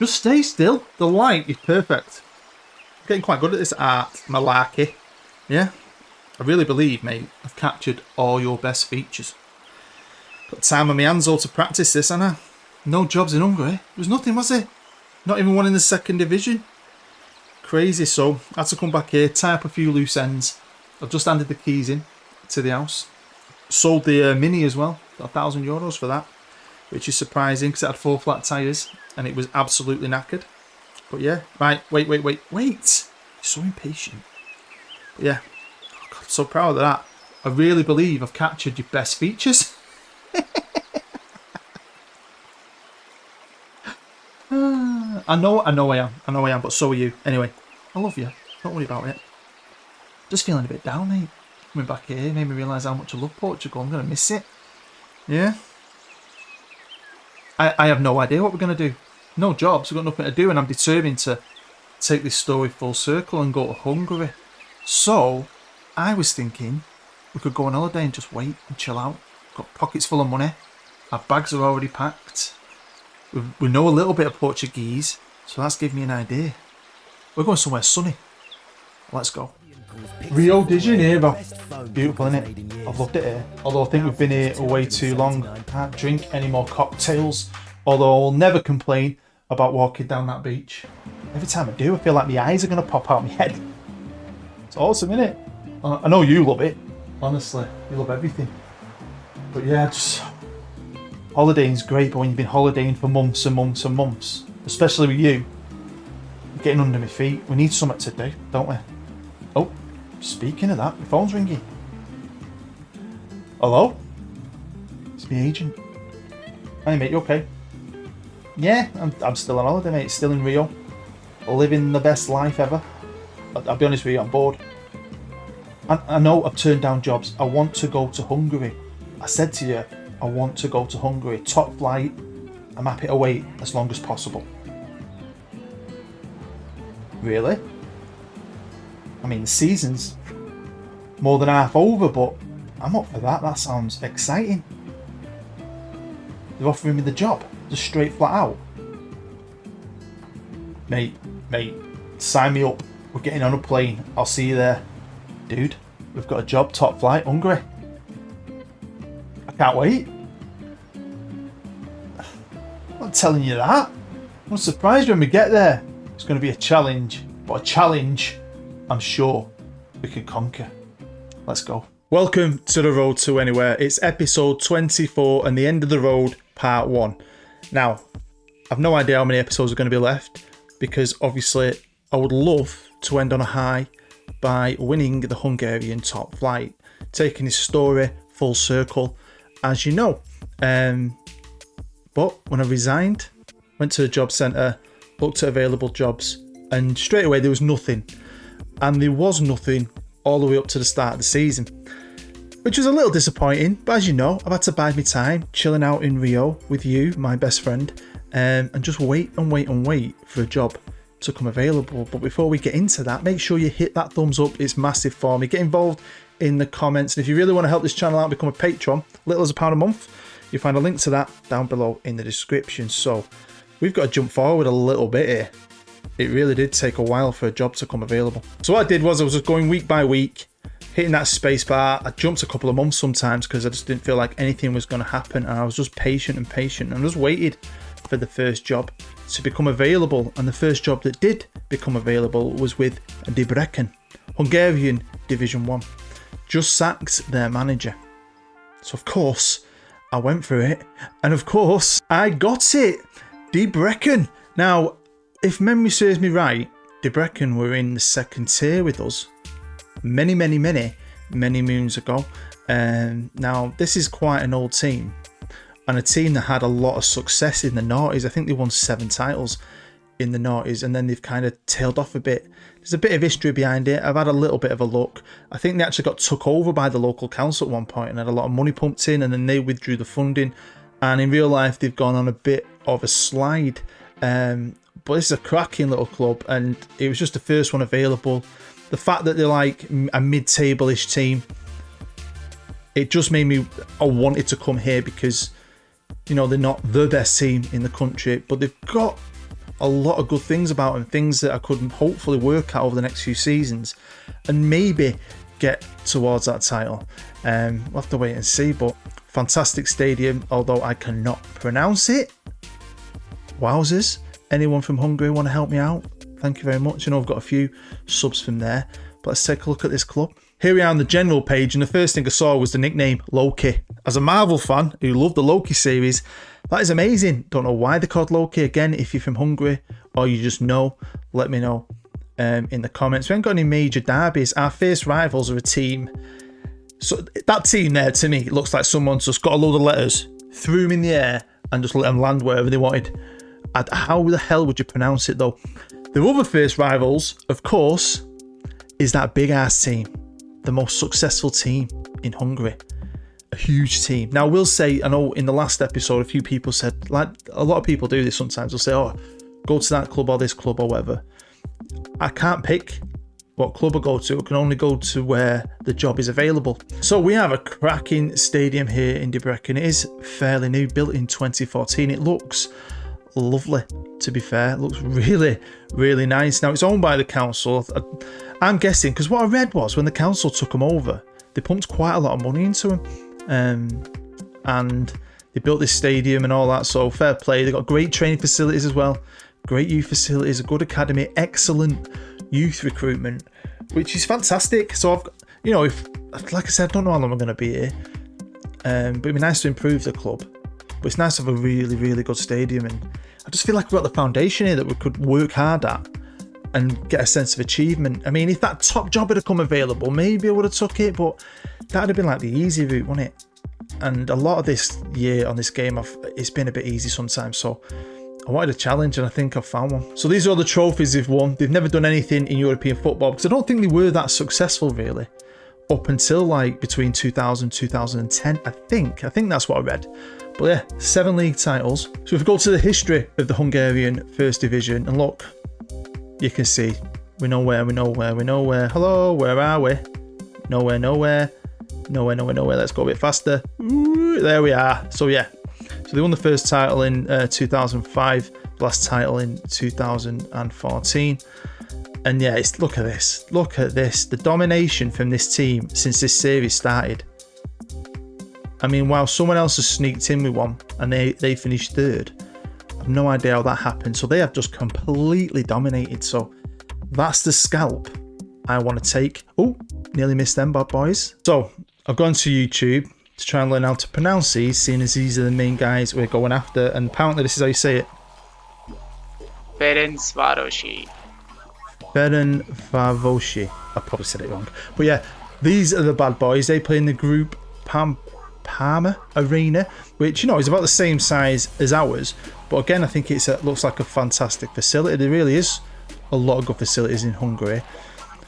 Just stay still. The light is perfect. I'm getting quite good at this art malarkey. Yeah? I really believe, mate, I've captured all your best features. Got time on my hands all to practice this, haven't I? No jobs in Hungary. There was nothing, was it? Not even one in the 2nd division. Crazy, so I had to come back here, tie up a few loose ends. I've just handed the keys in to the house. Sold the Mini as well. Got €1,000 for that, which is surprising because it had 4 flat tyres and it was absolutely knackered. But yeah, right, wait. You're so impatient. But yeah, oh God, so proud of that. I really believe I've captured your best features. I know I am, but so are you. Anyway, I love you. Don't worry about it. Just feeling a bit down, mate. Coming back here made me realise how much I love Portugal. I'm going to miss it. Yeah. I have no idea what we're going to do. No jobs, we've got nothing to do, and I'm determined to take this story full circle and go to Hungary. So, I was thinking we could go on holiday and just wait and chill out. Got pockets full of money. Our bags are already packed. We know a little bit of Portuguese, so that's given me an idea. We're going somewhere sunny. Let's go. Rio de Janeiro. Beautiful, isn't it? I've loved it here. Although I think we've been here way too long. I can't drink any more cocktails. Although I will never complain about walking down that beach. Every time I do, I feel like my eyes are going to pop out my head. It's awesome, isn't it? I know you love it. Honestly, you love everything. But yeah, just... holidaying's great, but when you've been holidaying for months and months and months, especially with you, getting under my feet, we need something to do, don't we? Oh, speaking of that, my phone's ringing. Hello? It's my agent. Hey mate, you okay? Yeah, I'm still on holiday, mate. Still in Rio. Living the best life ever. I'll be honest with you, I'm bored. I know I've turned down jobs. I want to go to Hungary. I said to you, I want to go to Hungary. Top flight. I'm happy to wait as long as possible. Really? I mean, the season's more than half over, but I'm up for that. That sounds exciting. They're offering me the job, just straight flat out. Mate, sign me up. We're getting on a plane. I'll see you there. Dude, we've got a job, top flight, Hungary. I can't wait. I'm not telling you that. I'm surprised when we get there. It's going to be a challenge, but a challenge I'm sure we can conquer. Let's go. Welcome to the Road to Anywhere. It's episode 24 and the end of the road, part 1. Now, I've no idea how many episodes are going to be left because obviously I would love to end on a high by winning the Hungarian top flight, taking this story full circle, as you know. But when I resigned, went to the job centre, looked at available jobs, and straight away there was nothing. And there was nothing all the way up to the start of the season, which was a little disappointing. But as you know, I've had to bide my time, chilling out in Rio with you, my best friend, and just wait for a job to come available. But before we get into that, make sure you hit that thumbs up. It's massive for me. Get involved in the comments, and if you really want to help this channel out, become a patron, little as £1 a month. You'll find a link to that down below in the description. So we've got to jump forward a little bit here. It really did take a while for a job to come available. So what I did was I was just going week by week, hitting that space bar. I jumped a couple of months sometimes because I just didn't feel like anything was going to happen, and I was just patient and just waited for the first job to become available. And the first job that did become available was with Debrecen, Hungarian Division 1. Just sacked their manager. So of course I went for it, and of course I got it. Debrecen. Now, if memory serves me right, Debrecen were in the second tier with us many moons ago. Now this is quite an old team, and a team that had a lot of success in the noughties. I think they won 7 titles in the noughties, and then they've kind of tailed off a bit. There's a bit of history behind it. I've had a little bit of a look. I think they actually got took over by the local council at one point and had a lot of money pumped in, and then they withdrew the funding, and in real life they've gone on a bit of a slide. But this is a cracking little club, and it was just the first one available. The fact that they're like a mid-table-ish team, it just made me wanted to come here because, you know, they're not the best team in the country, but they've got a lot of good things about him, things that I could hopefully work out over the next few seasons and maybe get towards that title. We'll have to wait and see, but fantastic stadium, although I cannot pronounce it. Wowzers. Anyone from Hungary want to help me out? Thank you very much. I know I've got a few subs from there, but let's take a look at this club. Here we are on the general page, and the first thing I saw was the nickname Loki. As a Marvel fan who loved the Loki series, that is amazing. Don't know why they're called Loki. Again, if you're from Hungary or you just know, let me know in the comments. We haven't got any major derbies. Our first rivals are a team. So that team there, to me, looks like someone's just got a load of letters, threw them in the air, and just let them land wherever they wanted. How the hell would you pronounce it, though? The other first rivals, of course, is that big-ass team. The most successful team in Hungary. A huge team. Now, I will say, I know in the last episode, a few people said, like a lot of people do this sometimes, they'll say, oh, go to that club or this club or whatever. I can't pick what club I go to. I can only go to where the job is available. So we have a cracking stadium here in Debrecen. It is fairly new, built in 2014. It looks lovely, to be fair. It looks really, really nice. Now, it's owned by the council. I'm guessing, because what I read was when the council took them over, they pumped quite a lot of money into them. And they built this stadium and all that, so fair play. They've got great training facilities as well. Great youth facilities, a good academy, excellent youth recruitment, which is fantastic. So I've got, you know, if, like I said, I don't know how long I'm going to be here. But it'd be nice to improve the club. But it's nice to have a really, really good stadium. And I just feel like we've got the foundation here that we could work hard at and get a sense of achievement. I mean, if that top job had come available, maybe I would have took it, but that would have been like the easy route, wouldn't it? And a lot of this year on this game, it's been a bit easy sometimes, so I wanted a challenge and I think I've found one. So these are all the trophies they've won. They've never done anything in European football because I don't think they were that successful really up until like between 2000 2010. I think that's what I read. But yeah, 7 league titles. So if we go to the history of the Hungarian First Division and look, you can see we know where. Hello, where are we? Nowhere. Let's go a bit faster. Ooh, there we are. So yeah, so they won the first title in 2005, the last title in 2014. And yeah, look at this. The domination from this team since this series started. I mean, while someone else has sneaked in with one and they finished third, I have no idea how that happened. So they have just completely dominated. So that's the scalp I want to take. Oh, nearly missed them bad boys. So I've gone to YouTube to try and learn how to pronounce these, seeing as these are the main guys we're going after. And apparently this is how you say it. Ferencvárosi. Ferencvárosi. I probably said it wrong. But yeah, these are the bad boys. They play in the group Parma Arena, which, you know, is about the same size as ours. But again, I think it looks like a fantastic facility. There really is a lot of good facilities in Hungary.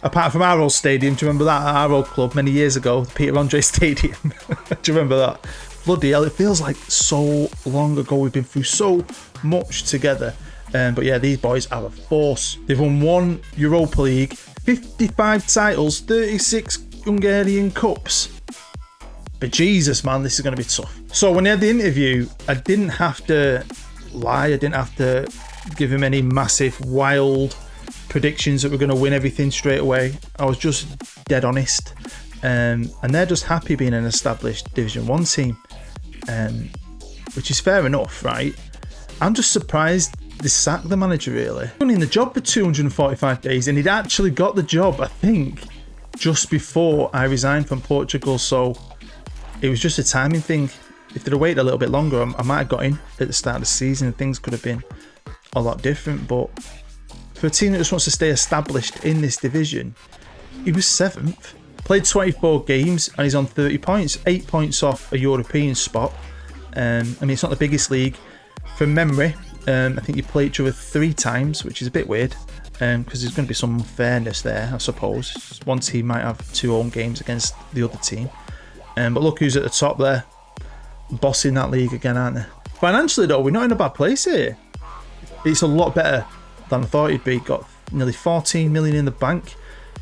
Apart from our old stadium, do you remember that? Our old club many years ago, the Peter Andre Stadium. Do you remember that? Bloody hell, it feels like so long ago. We've been through so much together. But yeah, these boys are a force. They've won 1 Europa League, 55 titles, 36 Hungarian Cups. But Jesus, man, this is going to be tough. So when they had the interview, I didn't have to lie. I didn't have to give him any massive, wild predictions that we're going to win everything straight away. I was just dead honest. And they're just happy being an established Division 1 team. Which is fair enough, right? I'm just surprised they sacked the manager, really. He'd been in the job for 245 days and he'd actually got the job, I think, just before I resigned from Portugal. So it was just a timing thing. If they'd have waited a little bit longer, I might have got in at the start of the season and things could have been a lot different. But for a team that just wants to stay established in this division, he was 7th. Played 24 games and he's on 30 points, 8 points off a European spot. I mean, it's not the biggest league. From memory, I think you play each other 3 times, which is a bit weird because there's going to be some unfairness there, I suppose. One team might have 2 home games against the other team. But look who's at the top there, bossing that league again, aren't they? Financially though, we're not in a bad place here. It's a lot better than I thought it'd be. Got nearly 14 million in the bank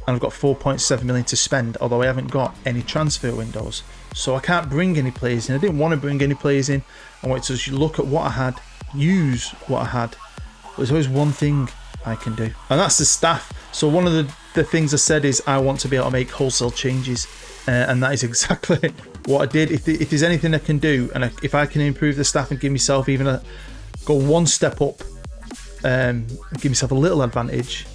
and I've got 4.7 million to spend, although I haven't got any transfer windows. So I can't bring any players in. I didn't want to bring any players in. I wanted to just look at what I had, use what I had. there's always one thing I can do, and that's the staff. So one of the things I said is I want to be able to make wholesale changes, and that is exactly what I did. If there's anything I can do, and if I can improve the staff and give myself even go one step up, give myself a little advantage,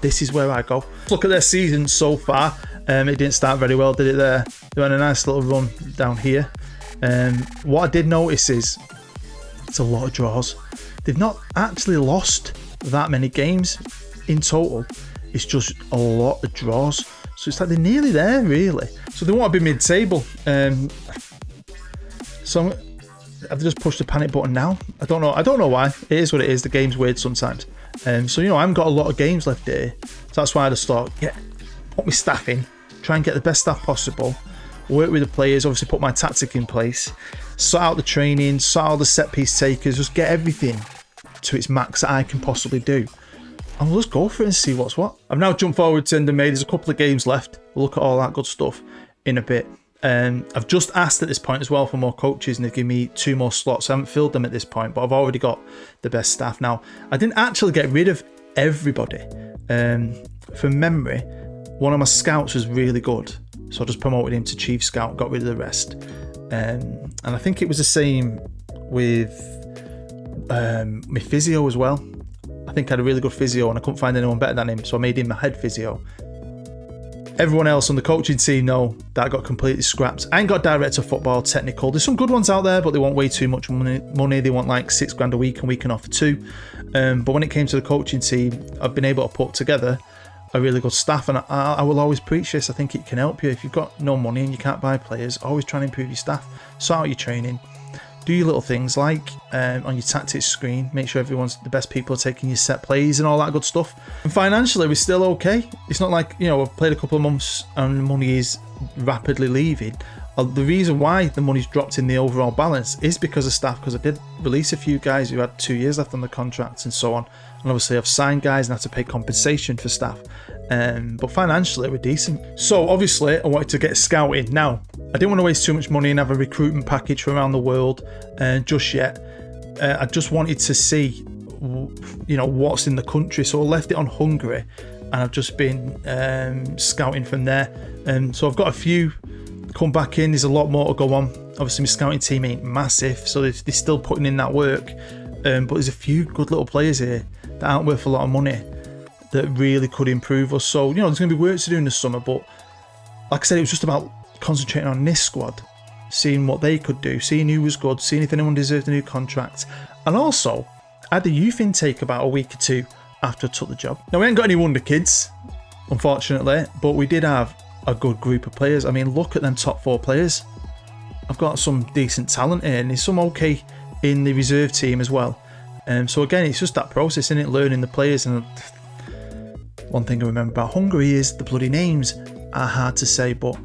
this is where I go. Look at their season so far. It didn't start very well, did it there? They went a nice little run down here. What I did notice is it's a lot of draws. They've not actually lost that many games in total. It's just a lot of draws. So it's like they're nearly there, really. So they want to be mid-table. So I've just pushed the panic button now. I don't know why. It is what it is. The game's weird sometimes. So, you know, I haven't got a lot of games left here. So that's why I just thought, put my staff in. Try and get the best staff possible. Work with the players. Obviously put my tactic in place. Sort out the training. Sort out the set-piece takers. Just get everything to its max that I can possibly do. And we'll just go for it and see what's what. I've now jumped forward to end of May. There's a couple of games left. We'll look at all that good stuff in a bit. I've just asked at this point as well for more coaches, and they've given me 2 more slots. I haven't filled them at this point, but I've already got the best staff. Now, I didn't actually get rid of everybody. From memory, one of my scouts was really good, so I just promoted him to chief scout, got rid of the rest. And I think it was the same with my physio as well. I think I had a really good physio and I couldn't find anyone better than him, so I made him my head physio. Everyone else on the coaching team, though, that got completely scrapped. I ain't got director of football, technical. There's some good ones out there, but they want way too much money. They want like £6 a week, and we can offer 2. But when it came to the coaching team, I've been able to put together a really good staff, and I will always preach this. I think it can help you. If you've got no money and you can't buy players, always try and improve your staff. Sort out your training. Do your little things like on your tactics screen, make sure the best people are taking your set plays and all that good stuff. And financially, we're still okay. It's not like, you know, I've played a couple of months and the money is rapidly leaving. The reason why the money's dropped in the overall balance is because of staff, because I did release a few guys who had 2 years left on the contracts and so on. And obviously I've signed guys and had to pay compensation for staff. But financially we're decent. So obviously I wanted to get scouting. Now, I didn't want to waste too much money and have a recruitment package from around the world just yet. I just wanted to see, you know, what's in the country. So I left it on Hungary, and I've just been scouting from there. So I've got a few come back in. There's a lot more to go on. Obviously my scouting team ain't massive, so they're still putting in that work. But there's a few good little players here that aren't worth a lot of money that really could improve us. So, you know, there's going to be work to do in the summer, but like I said, it was just about concentrating on this squad, seeing what they could do, seeing who was good, seeing if anyone deserved a new contract. And also, I had the youth intake about a week or 2 after I took the job. Now, we ain't got any wonder kids, unfortunately, but we did have a good group of players. I mean, look at them top 4 players. I've got some decent talent here, and there's some okay in the reserve team as well. So again, it's just that process, isn't it? Learning the players. And one thing I remember about Hungary is the bloody names are hard to say, but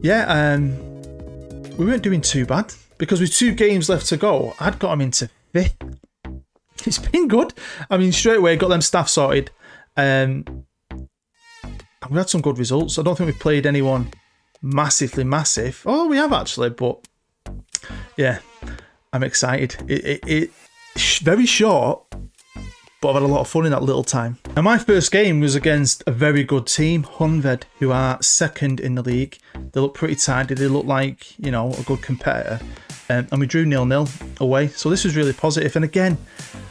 yeah, we weren't doing too bad because with 2 games left to go, I'd got them into 5th. It's been good. I mean, straight away got them staff sorted, and we had some good results. I don't think we've played anyone massively massive. Oh, we have actually, but yeah, I'm excited. It's very short, but I've had a lot of fun in that little time. And my first game was against a very good team, Honved, who are 2nd in the league. They look pretty tidy. They look like, you know, a good competitor. And we drew 0-0 away. So this was really positive. And again,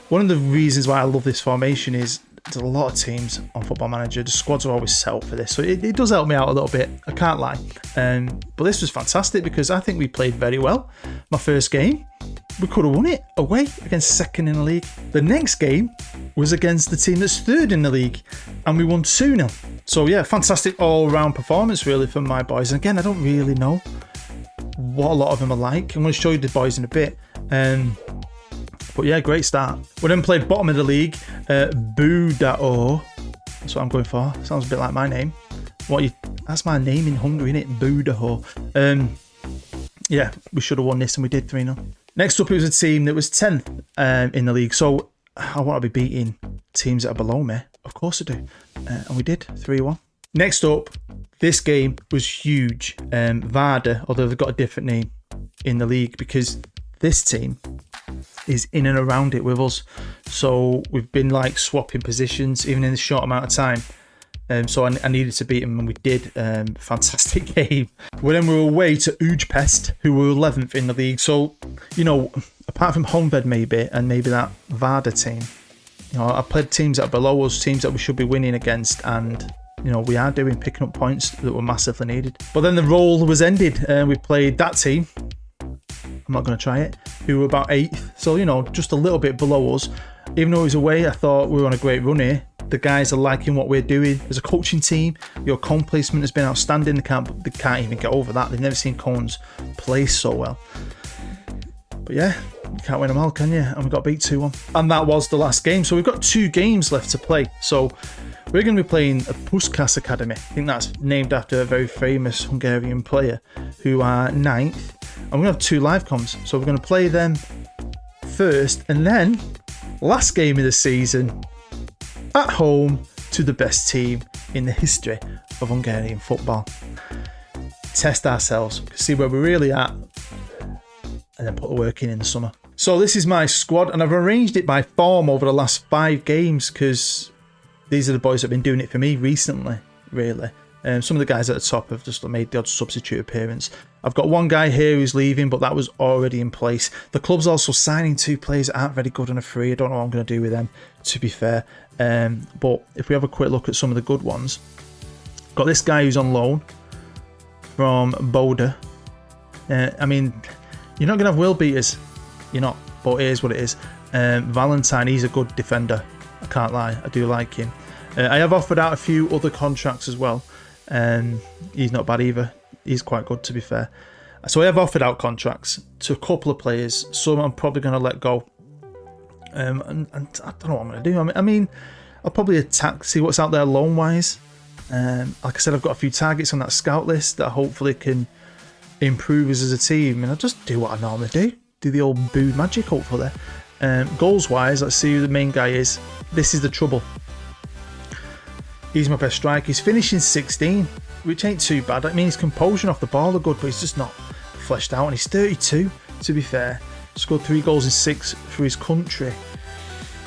one of the reasons why I love this formation is there's a lot of teams on Football Manager. The squads are always set up for this. So it does help me out a little bit. I can't lie. But this was fantastic because I think we played very well. My first game, we could have won it away against 2nd in the league. The next game was against the team that's 3rd in the league, and we won 2-0. So yeah, fantastic all-round performance really from my boys. And again, I don't really know what a lot of them are like. I'm going to show you the boys in a bit. But yeah, great start. We then played bottom of the league, Budao. That's what I'm going for. Sounds a bit like my name. That's my name in Hungary, isn't it? Budao. Yeah, we should have won this, and we did 3-0. Next up, it was a team that was 10th in the league. So I want to be beating teams that are below me. Of course I do. And we did, 3-1. Next up, this game was huge. Varda, although they've got a different name in the league, because this team is in and around it with us. So we've been like swapping positions even in this short amount of time. So I needed to beat him, and we did. Fantastic game. Well, then we were away to Ujpest, who were 11th in the league. So, you know, apart from Honved maybe, and maybe that Vardar team, you know, I played teams that are below us, teams that we should be winning against, and, you know, we are picking up points that were massively needed. But then the roll was ended, and we played that team. I'm not going to try it. Who were about 8th. So, you know, just a little bit below us. Even though it was away, I thought we were on a great run here. The guys are liking what we're doing as a coaching team. Your cone placement has been outstanding. They can't even get over that. They've never seen cones play so well. But yeah, you can't win them all, can you? And we got beat 2-1. And that was the last game. So we've got 2 games left to play. So we're going to be playing a Puskás Academy. I think that's named after a very famous Hungarian player who are 9th. And we're going to have 2 live comms. So we're going to play them first. And then, last game of the season, at home to the best team in the history of Hungarian football. Test ourselves, see where we're really at, and then put the work in the summer. So this is my squad, and I've arranged it by form over the last 5 games because these are the boys that have been doing it for me recently, really. Some of the guys at the top have just made the odd substitute appearance. I've got one guy here who's leaving, but that was already in place. The club's also signing 2 players that aren't very good on a free. I don't know what I'm going to do with them, to be fair. But if we have a quick look at some of the good ones. Got this guy who's on loan from Boda. I mean, you're not going to have will beaters. You're not, but it is what it is. Valentine, he's a good defender. I can't lie, I do like him. I have offered out a few other contracts as well. He's not bad either. He's quite good, to be fair. So I have offered out contracts to a couple of players. Some I'm probably going to let go. And I don't know what I'm going to do. I mean, I'll probably attack, see what's out there loan-wise. Like I said, I've got a few targets on that scout list that hopefully can improve us as a team. And I'll just do what I normally do. Do the old boo magic, hopefully. Goals-wise, let's see who the main guy is. This is the trouble. He's my best striker. He's finishing 16, which ain't too bad. I mean, his composure off the ball are good, but he's just not fleshed out. And he's 32, to be fair. Scored 3 goals in 6 for his country.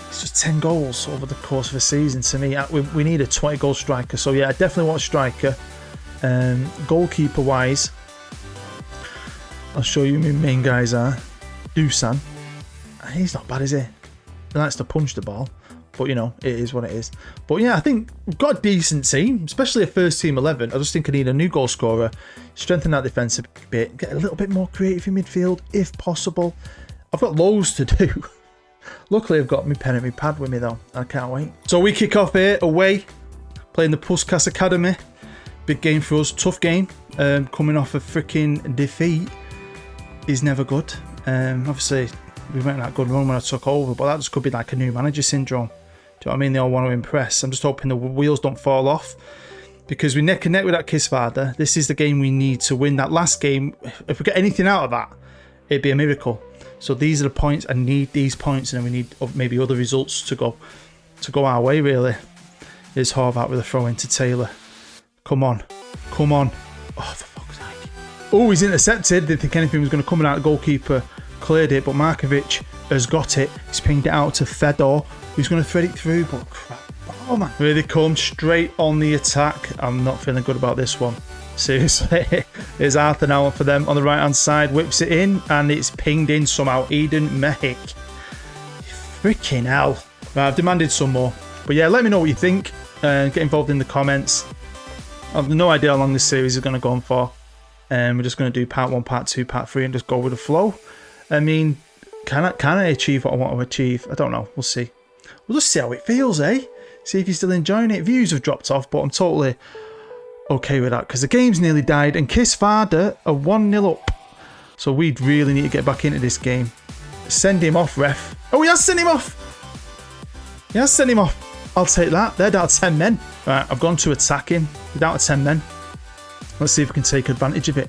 It's just 10 goals over the course of a season to me. We need a 20-goal striker. So, yeah, I definitely want a striker. Goalkeeper-wise, I'll show you who my main guys are. Dusan. He's not bad, is he? He likes to punch the ball. But, you know, it is what it is. But, yeah, I think we've got a decent team, especially a first team 11. I just think I need a new goal scorer, strengthen that defence a bit, get a little bit more creative in midfield, if possible. I've got loads to do. Luckily, I've got my pen and my pad with me, though. I can't wait. So we kick off here, away, playing the Puskás Academy. Big game for us, tough game. Coming off a freaking defeat is never good. Obviously, we went that good run when I took over, but that just could be like a new manager syndrome. Do you know what I mean? They all want to impress. I'm just hoping the wheels don't fall off because we neck and neck with that Kisvada. This is the game we need to win. That last game, if we get anything out of that, it'd be a miracle. So these are the points. I need these points, and then we need maybe other results to go our way. Really, is Horvath with a throw into Taylor. Come on. Oh, for fuck's sake! Oh, he's intercepted. Didn't think anything was going to come out. The goalkeeper cleared it, but Markovic has got it. He's pinged it out to Fedor, who's going to thread it through, but crap. Oh man, here they come, straight on the attack. I'm not feeling good about this one. Seriously. Here's Arthur now for them on the right hand side, whips it in, and it's pinged in somehow. Eden Mehik. Freaking hell. Right, I've demanded some more. But yeah, let me know what you think. Get involved in the comments. I've no idea how long this series is going to go on for. We're just going to do part 1, part 2, part 3 and just go with the flow. I mean, can I achieve what I want to achieve? I don't know. We'll see. We'll just see how it feels, eh? See if you're still enjoying it. Views have dropped off, but I'm totally okay with that because the game's nearly died and Kisvada are 1-0 up. So we really need to get back into this game. Send him off, ref. Oh, he has sent him off. He has sent him off. I'll take that. They're down to 10 men. Right, I've gone to attacking. We're down to 10 men. Let's see if we can take advantage of it.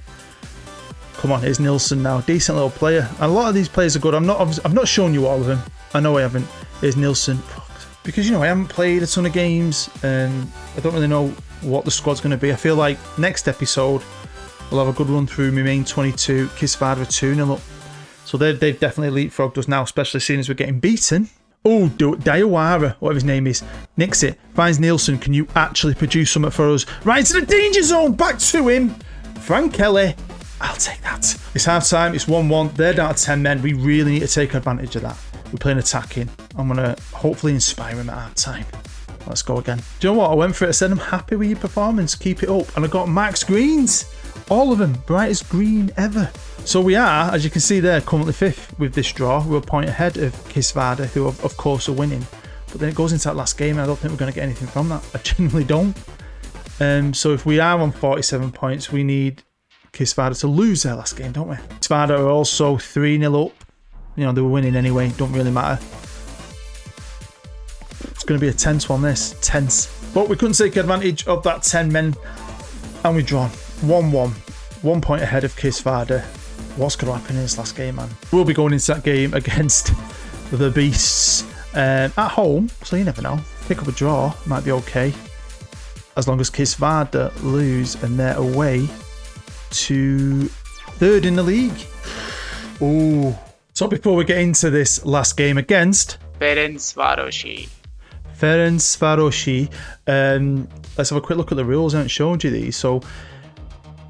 Come on, here's Nilsson now. Decent little player. And a lot of these players are good. I've not shown you all of them. I know I haven't. Here's Nilsson. Because, you know, I haven't played a ton of games. I don't really know what the squad's going to be. I feel like next episode, we'll have a good run through my main 22. Kisvada 2-0 up. So they've definitely leapfrogged us now, especially seeing as we're getting beaten. Oh, Diawara, whatever his name is, nicks it. Finds Nielsen. Can you actually produce something for us? Right into the danger zone. Back to him. Frank Kelly. I'll take that. It's half time. It's 1-1. They're down to 10 men. We really need to take advantage of that. We're playing attacking. I'm going to hopefully inspire him at half time. Let's go again. Do you know what? I went for it. I said, I'm happy with your performance. Keep it up. And I got max greens. All of them. Brightest green ever. So we are, as you can see there, currently 5th with this draw. We're a point ahead of Kisvada, who of course are winning. But then it goes into that last game and I don't think we're going to get anything from that. I genuinely don't. So if we are on 47 points, we need Kisvada to lose their last game, don't we? Kisvada are also 3-0 up. You know, they were winning anyway. Don't really matter. It's going to be a tense one, this. Tense. But we couldn't take advantage of that 10 men. And we've drawn. 1-1. 1 point ahead of Kisvada. What's going to happen in this last game, man? We'll be going into that game against the Beasts at home. So you never know. Pick up a draw. Might be okay. As long as Kisvada lose and they're away to 3rd in the league. Ooh. So before we get into this last game against Ferencvárosi, let's have a quick look at the rules. I haven't showed you these. So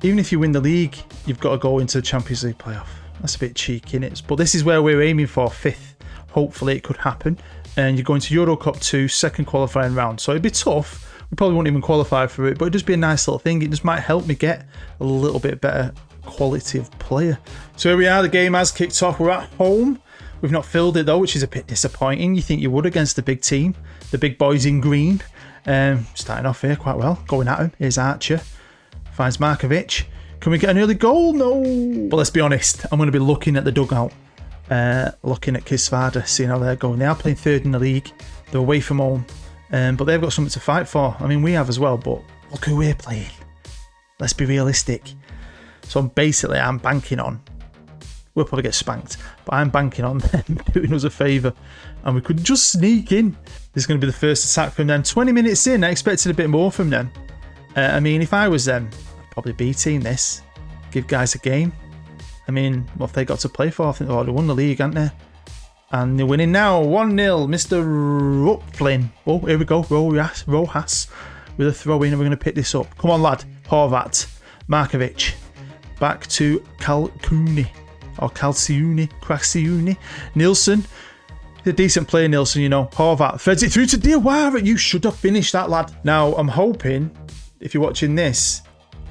even if you win the league, you've got to go into the Champions League playoff. That's a bit cheeky, innit? But this is where we're aiming for, 5th. Hopefully it could happen. And you're going to Euro Cup 2, 2nd qualifying round. So it'd be tough. We probably won't even qualify for it, but it'd just be a nice little thing. It just might help me get a little bit better quality of player. So here we are. The game has kicked off. We're at home. We've not filled it though, which is a bit disappointing. You think you would against the big team, the big boys in green. Starting off here quite well. Going at him. Here's Archer. Finds Markovic. Can we get an early goal? No. But let's be honest. I'm going to be looking at the dugout. Looking at Kisvada, seeing how they're going. They are playing 3rd in the league. They're away from home. But they've got something to fight for. I mean, we have as well, but look who we're playing. Let's be realistic. So basically, I'm banking on, we'll probably get spanked, but I'm banking on them doing us a favour. And we could just sneak in. This is going to be the first attack from them. 20 minutes in, I expected a bit more from them. I mean, if I was them, I'd probably B-team this. Give guys a game. I mean, what have they got to play for? I think they've already won the league, haven't they? And they're winning now, 1-0, Mr. Ruplin. Oh, here we go, Rojas with a throw in, and we're going to pick this up. Come on, lad. Horvat, Markovic, back to Calciuni, Nielsen. He's a decent player, Nielsen, you know. Horvat threads it through to Diawara. You should have finished that, lad. Now, I'm hoping, if you're watching this,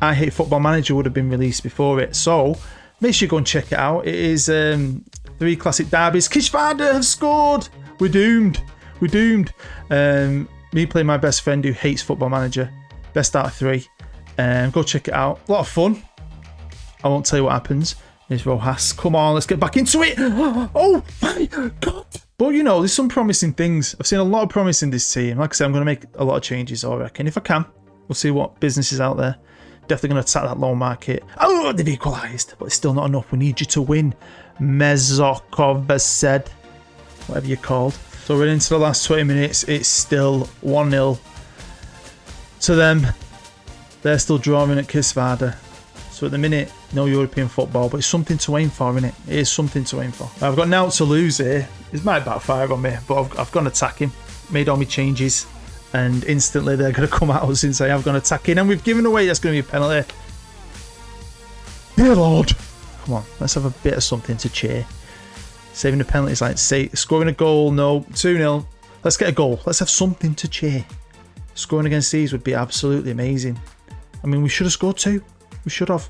I Hate Football Manager would have been released before it. So, make sure you go and check it out. It is 3 classic derbies. Kisvada have scored. We're doomed. Me playing my best friend who hates Football Manager. Best out of 3. Go check it out. A lot of fun. I won't tell you what happens. Here's Rojas. Come on, let's get back into it. Oh my God. But you know, there's some promising things. I've seen a lot of promise in this team. Like I said, I'm going to make a lot of changes, I reckon. If I can, we'll see what business is out there. Definitely going to attack that low market. Oh, they've equalised, but it's still not enough. We need you to win. Mezokov said, whatever you're called. So we're into the last 20 minutes. It's still 1-0 to them. They're still drawing at Kisvada. So at the minute, no European football, but it's something to aim for, isn't it? It is something to aim for. I've got now to lose here. It might backfire on me, but I've gone attacking. Made all my changes. And instantly they're going to come at us and say I've gone attacking. And we've given away. That's going to be a penalty. Dear Lord. Come on, let's have a bit of something to cheer. Saving the penalties, like say scoring a goal. No, 2-0. Let's get a goal. Let's have something to cheer. Scoring against these would be absolutely amazing. I mean, we should have scored 2. We should have.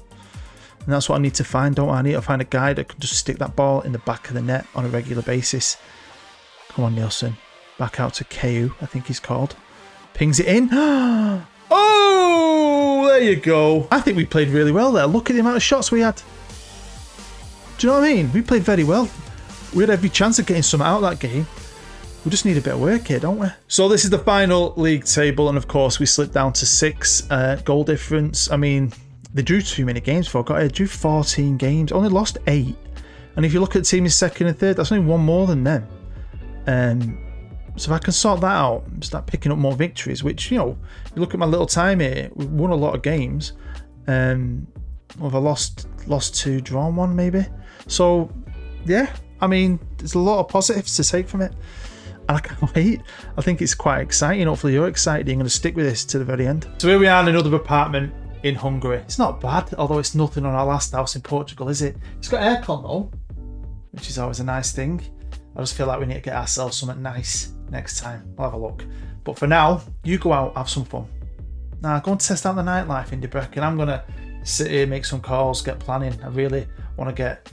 And that's what I need to find, don't I? I need to find a guy that can just stick that ball in the back of the net on a regular basis. Come on, Nielsen. Back out to KU, I think he's called. Pings it in. Oh, there you go. I think we played really well there. Look at the amount of shots we had. Do you know what I mean? We played very well. We had every chance of getting some out of that game. We just need a bit of work here, don't we? So this is the final league table, and of course we slipped down to 6 goal difference. I mean, they drew too many games for. They drew 14 games, only lost 8. And if you look at the team in 2nd and 3rd, that's only 1 more than them. So if I can sort that out, start picking up more victories, which, you know, you look at my little time here, we've won a lot of games. Have I lost 2, drawn 1 maybe? So yeah, I mean, there's a lot of positives to take from it. And I can't wait. I think it's quite exciting. Hopefully you're excited. You're going to stick with this to the very end. So here we are in another apartment in Hungary. It's not bad, although it's nothing on our last house in Portugal, is it? It's got aircon though, which is always a nice thing. I just feel like we need to get ourselves something nice next time. We'll have a look. But for now, you go out, have some fun. Now, go and test out the nightlife in Debrecen. I'm going to sit here, make some calls, get planning. I really want to get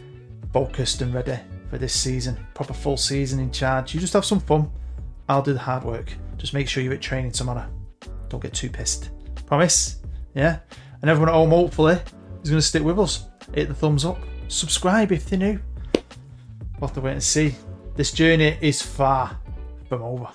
focused and ready for this season. Proper full season in charge. You just have some fun. I'll do the hard work. Just make sure you're at training tomorrow. Don't get too pissed. Promise? Yeah? And everyone at home, hopefully, is going to stick with us. Hit the thumbs up. Subscribe if they're new. We'll have to wait and see. This journey is far from over.